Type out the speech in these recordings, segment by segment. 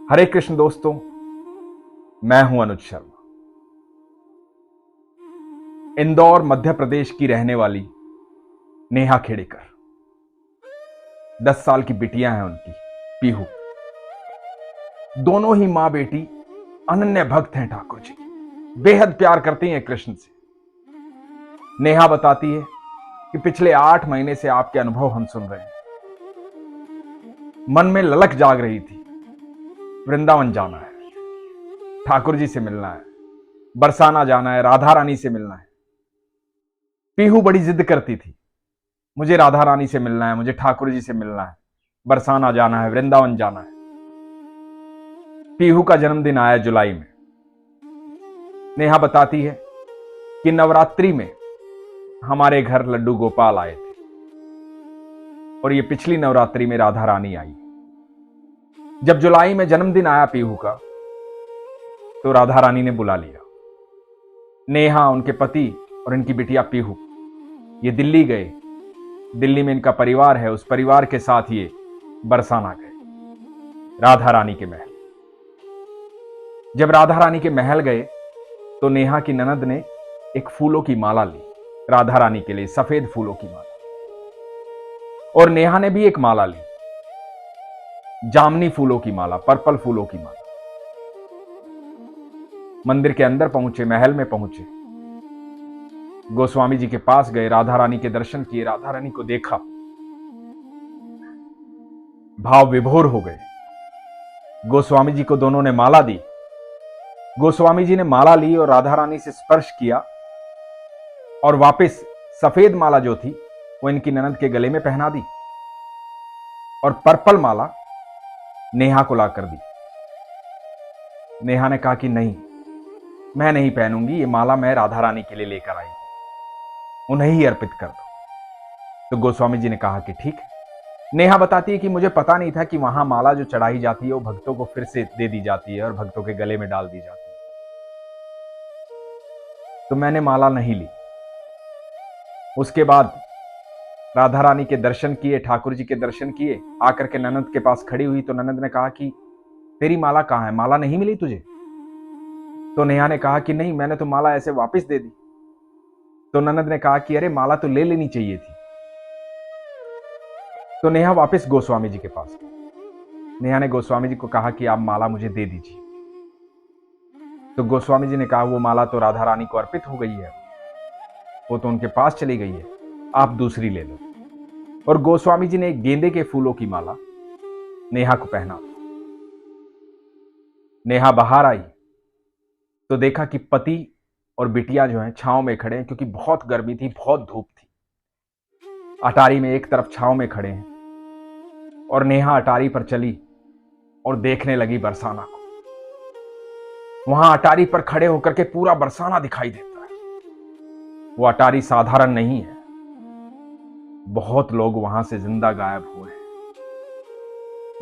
हरे कृष्ण दोस्तों, मैं हूं अनुज शर्मा। इंदौर मध्य प्रदेश की रहने वाली नेहा खेड़ेकर, 10 साल की बिटिया है उनकी, पीहू। दोनों ही मां बेटी अनन्य भक्त हैं ठाकुर जी की, बेहद प्यार करती हैं कृष्ण से। नेहा बताती है कि पिछले 8 महीने से आपके अनुभव हम सुन रहे हैं। मन में ललक जाग रही थी, वृंदावन जाना है, ठाकुर जी से मिलना है, बरसाना जाना है, राधा रानी से मिलना है। पीहू बड़ी जिद करती थी, मुझे राधा रानी से मिलना है, मुझे ठाकुर जी से मिलना है, बरसाना जाना है, वृंदावन जाना है। पीहू का जन्मदिन आया जुलाई में। नेहा बताती है कि नवरात्रि में हमारे घर लड्डू गोपाल आए थे और ये पिछली नवरात्रि में राधा रानी आई। जब जुलाई में जन्मदिन आया पीहू का, तो राधा रानी ने बुला लिया। नेहा, उनके पति और इनकी बिटिया पीहू ये दिल्ली गए। दिल्ली में इनका परिवार है, उस परिवार के साथ ये बरसाना गए, राधा रानी के महल। जब राधा रानी के महल गए तो नेहा की ननद ने एक फूलों की माला ली राधा रानी के लिए, सफेद फूलों की माला। और नेहा ने भी एक माला ली, जामनी फूलों की माला, पर्पल फूलों की माला। मंदिर के अंदर पहुंचे, महल में पहुंचे, गोस्वामी जी के पास गए, राधा रानी के दर्शन किए, राधा रानी को देखा, भाव विभोर हो गए। गोस्वामी जी को दोनों ने माला दी। गोस्वामी जी ने माला ली और राधा रानी से स्पर्श किया और वापस सफेद माला जो थी वो इनकी ननद के गले में पहना दी और पर्पल माला नेहा को लाकर दी। नेहा ने कहा कि नहीं, मैं नहीं पहनूंगी, ये माला मैं राधा रानी के लिए लेकर आई, उन्हें ही अर्पित कर दो। तो गोस्वामी जी ने कहा कि ठीक है। नेहा बताती है कि मुझे पता नहीं था कि वहां माला जो चढ़ाई जाती है वो भक्तों को फिर से दे दी जाती है और भक्तों के गले में डाल दी जाती है, तो मैंने माला नहीं ली। उसके बाद राधा रानी के दर्शन किए, ठाकुर जी के दर्शन किए, आकर के ननद के पास खड़ी हुई तो ननद ने कहा कि तेरी माला कहां है, माला नहीं मिली तुझे? तो नेहा ने कहा कि नहीं, मैंने तो माला ऐसे वापस दे दी। तो ननद ने कहा कि अरे माला तो ले लेनी चाहिए थी। तो नेहा वापस गोस्वामी जी के पास गई। नेहा ने गोस्वामी जी को कहा कि आप माला मुझे दे दीजिए। तो गोस्वामी जी ने कहा वो माला तो राधा रानी को अर्पित हो गई है, वो तो उनके पास चली गई है, आप दूसरी ले लो। और गोस्वामी जी ने एक गेंदे के फूलों की माला नेहा को पहना। नेहा बाहर आई तो देखा कि पति और बिटिया जो है छांव में खड़े हैं, क्योंकि बहुत गर्मी थी, बहुत धूप थी। अटारी में एक तरफ छांव में खड़े हैं और नेहा अटारी पर चली और देखने लगी बरसाना को। वहां अटारी पर खड़े होकर के पूरा बरसाना दिखाई देता है। वो अटारी साधारण नहीं है, बहुत लोग वहां से जिंदा गायब हुए हैं,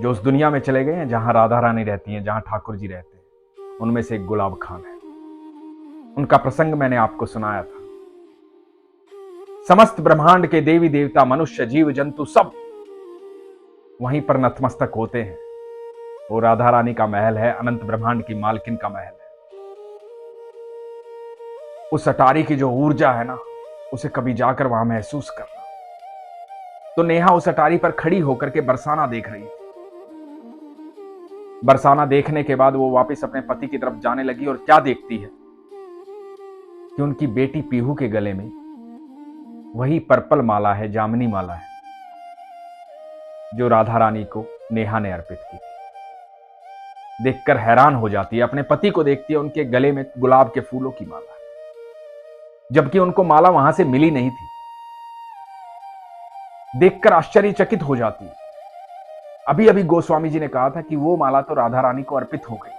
जो उस दुनिया में चले गए हैं जहां राधा रानी रहती हैं, जहां ठाकुर जी रहते हैं। उनमें से एक गुलाब खान है, उनका प्रसंग मैंने आपको सुनाया था। समस्त ब्रह्मांड के देवी देवता, मनुष्य, जीव जंतु सब वहीं पर नतमस्तक होते हैं। वो राधा रानी का महल है, अनंत ब्रह्मांड की मालकिन का महल है। उस अटारी की जो ऊर्जा है ना, उसे कभी जाकर वहां महसूस करना। तो नेहा उस अटारी पर खड़ी होकर के बरसाना देख रही थी। बरसाना देखने के बाद वो वापस अपने पति की तरफ जाने लगी और क्या देखती है कि उनकी बेटी पीहू के गले में वही पर्पल माला है, जामनी माला है, जो राधा रानी को नेहा ने अर्पित की थी। देखकर हैरान हो जाती है, अपने पति को देखती है, उनके गले में गुलाब के फूलों की माला है, जबकि उनको माला वहां से मिली नहीं थी। देखकर आश्चर्यचकित हो जाती है। अभी अभी गोस्वामी जी ने कहा था कि वो माला तो राधा रानी को अर्पित हो गई।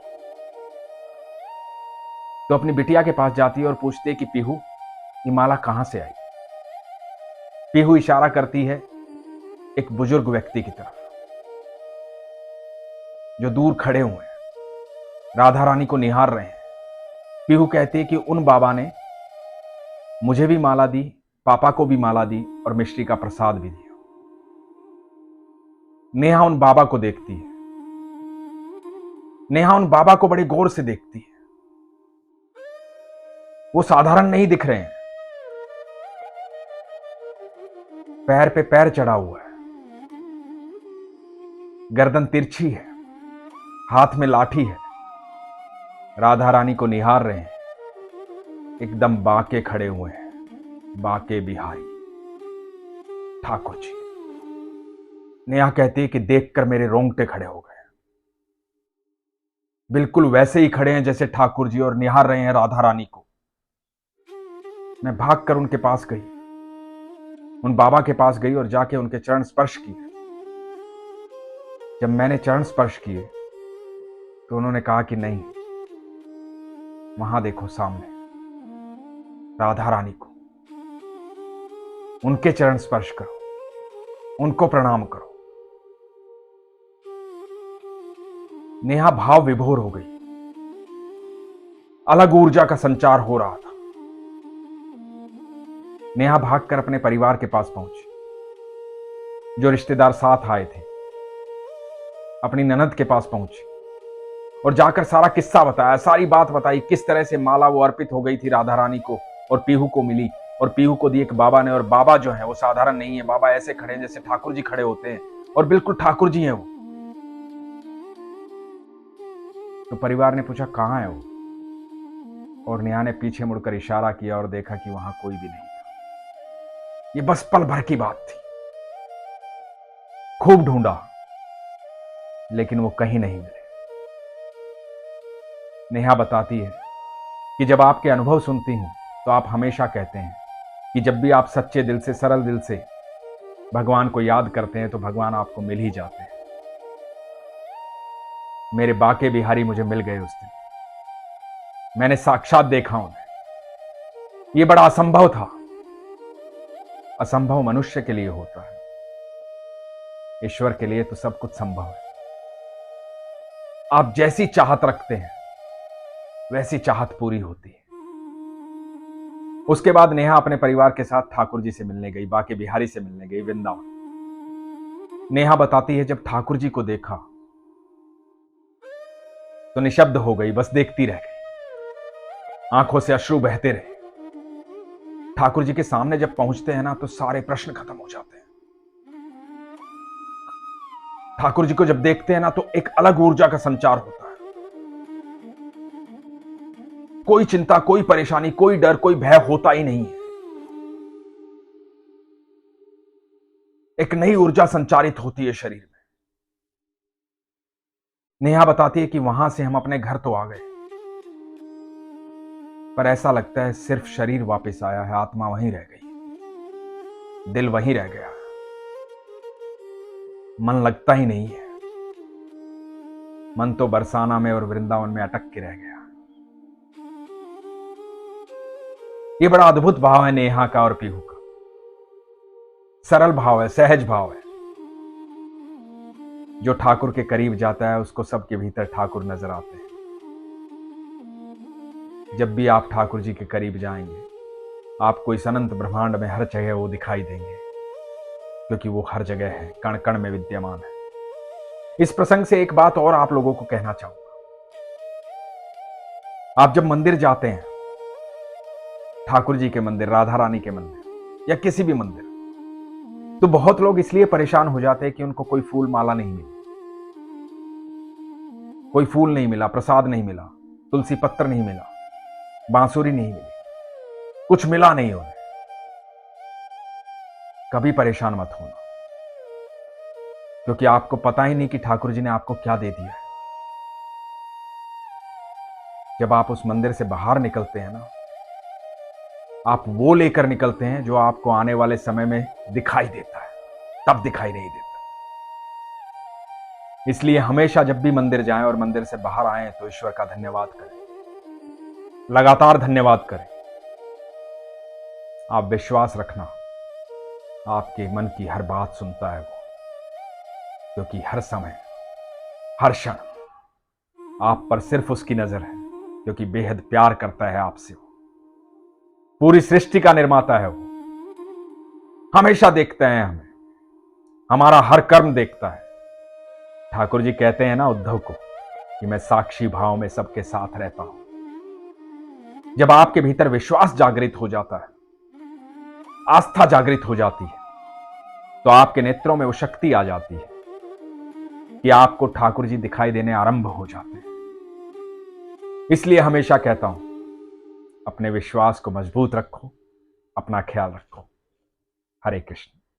तो अपनी बिटिया के पास जाती है और पूछती है कि पीहू, ये माला कहां से आई? पीहू इशारा करती है एक बुजुर्ग व्यक्ति की तरफ जो दूर खड़े हुए हैं, राधा रानी को निहार रहे हैं। पीहू कहती है कि उन बाबा ने मुझे भी माला दी, पापा को भी माला दी और मिश्री का प्रसाद भी दिया। नेहा उन बाबा को देखती है नेहा उन बाबा को बड़े गौर से देखती है। वो साधारण नहीं दिख रहे हैं। पैर पे पैर चढ़ा हुआ है, गर्दन तिरछी है, हाथ में लाठी है। राधा रानी को निहार रहे हैं, एकदम बाके खड़े हुए हैं, बाके बिहारी ठाकुर जी। नेहा कहती है कि देखकर मेरे रोंगटे खड़े हो गए। बिल्कुल वैसे ही खड़े हैं जैसे ठाकुर जी, और निहार रहे हैं राधा रानी को। मैं भागकर उनके पास गई, उन बाबा के पास गई और जाके उनके चरण स्पर्श किए। जब मैंने चरण स्पर्श किए तो उन्होंने कहा कि नहीं, वहां देखो सामने राधा रानी को, उनके चरण स्पर्श करो, उनको प्रणाम करो। नेहा भाव विभोर हो गई। अलग ऊर्जा का संचार हो रहा था। नेहा भागकर अपने परिवार के पास पहुंची। जो रिश्तेदार साथ आए थे, अपनी ननद के पास पहुंची और जाकर सारा किस्सा बताया, सारी बात बताई, किस तरह से माला वो अर्पित हो गई थी राधा रानी को और पीहू को मिली, और पीहू को दी एक बाबा ने। और बाबा जो है वो साधारण नहीं है, बाबा ऐसे खड़े हैं जैसे ठाकुर जी खड़े होते हैं, और बिल्कुल ठाकुर जी हैं वो। तो परिवार ने पूछा कहां है वो, और नेहा ने पीछे मुड़कर इशारा किया और देखा कि वहां कोई भी नहीं था। ये बस पल भर की बात थी। खूब ढूंढा लेकिन वो कहीं नहीं मिले। नेहा बताती है कि जब आपके अनुभव सुनती हूं तो आप हमेशा कहते हैं कि जब भी आप सच्चे दिल से, सरल दिल से भगवान को याद करते हैं तो भगवान आपको मिल ही जाते हैं। मेरे बाके बिहारी मुझे मिल गए उस दिन। मैंने साक्षात देखा उन्हें। यह बड़ा असंभव था। असंभव मनुष्य के लिए होता है, ईश्वर के लिए तो सब कुछ संभव है। आप जैसी चाहत रखते हैं वैसी चाहत पूरी होती है। उसके बाद नेहा अपने परिवार के साथ ठाकुर जी से मिलने गई, बाके बिहारी से मिलने गई वृंदावन। नेहा बताती है जब ठाकुर जी को देखा तो निशब्द हो गई, बस देखती रह गई। आंखों से अश्रु बहते रहे। ठाकुर जी के सामने जब पहुंचते हैं ना तो सारे प्रश्न खत्म हो जाते हैं। ठाकुर जी को जब देखते हैं ना तो एक अलग ऊर्जा का संचार होता है। कोई चिंता, कोई परेशानी, कोई डर, कोई भय होता ही नहीं है। एक नई ऊर्जा संचारित होती है शरीर में। नेहा बताती है कि वहां से हम अपने घर तो आ गए, पर ऐसा लगता है सिर्फ शरीर वापस आया है, आत्मा वहीं रह गई, दिल वहीं रह गया, मन लगता ही नहीं है। मन तो बरसाना में और वृंदावन में अटक के रह गया। ये बड़ा अद्भुत भाव है नेहा का और पीहू का। सरल भाव है, सहज भाव है। जो ठाकुर के करीब जाता है उसको सबके भीतर ठाकुर नजर आते हैं। जब भी आप ठाकुर जी के करीब जाएंगे आपको इस अनंत ब्रह्मांड में हर जगह वो दिखाई देंगे, क्योंकि वो हर जगह है, कण कण में विद्यमान है। इस प्रसंग से एक बात और आप लोगों को कहना चाहूंगा। आप जब मंदिर जाते हैं, ठाकुर जी के मंदिर, राधा रानी के मंदिर या किसी भी मंदिर, तो बहुत लोग इसलिए परेशान हो जाते हैं कि उनको कोई फूल माला नहीं मिली, कोई फूल नहीं मिला, प्रसाद नहीं मिला, तुलसी पत्र नहीं मिला, बांसुरी नहीं मिली, कुछ मिला नहीं उन्हें। कभी परेशान मत होना, क्योंकि आपको पता ही नहीं कि ठाकुर जी ने आपको क्या दे दिया है। जब आप उस मंदिर से बाहर निकलते हैं ना, आप वो लेकर निकलते हैं जो आपको आने वाले समय में दिखाई देता है, तब दिखाई नहीं देता। इसलिए हमेशा जब भी मंदिर जाएं और मंदिर से बाहर आएं तो ईश्वर का धन्यवाद करें, लगातार धन्यवाद करें। आप विश्वास रखना, आपके मन की हर बात सुनता है वो, क्योंकि हर समय, हर क्षण आप पर सिर्फ उसकी नजर है, क्योंकि बेहद प्यार करता है आपसे। वो पूरी सृष्टि का निर्माता है। वो हमेशा देखता है हमें, हमारा हर कर्म देखता है। ठाकुर जी कहते हैं ना उद्धव को कि मैं साक्षी भाव में सबके साथ रहता हूं। जब आपके भीतर विश्वास जागृत हो जाता है, आस्था जागृत हो जाती है, तो आपके नेत्रों में वो शक्ति आ जाती है कि आपको ठाकुर जी दिखाई देने आरंभ हो जाते हैं। इसलिए हमेशा कहता हूं, अपने विश्वास को मजबूत रखो, अपना ख्याल रखो। हरे कृष्ण।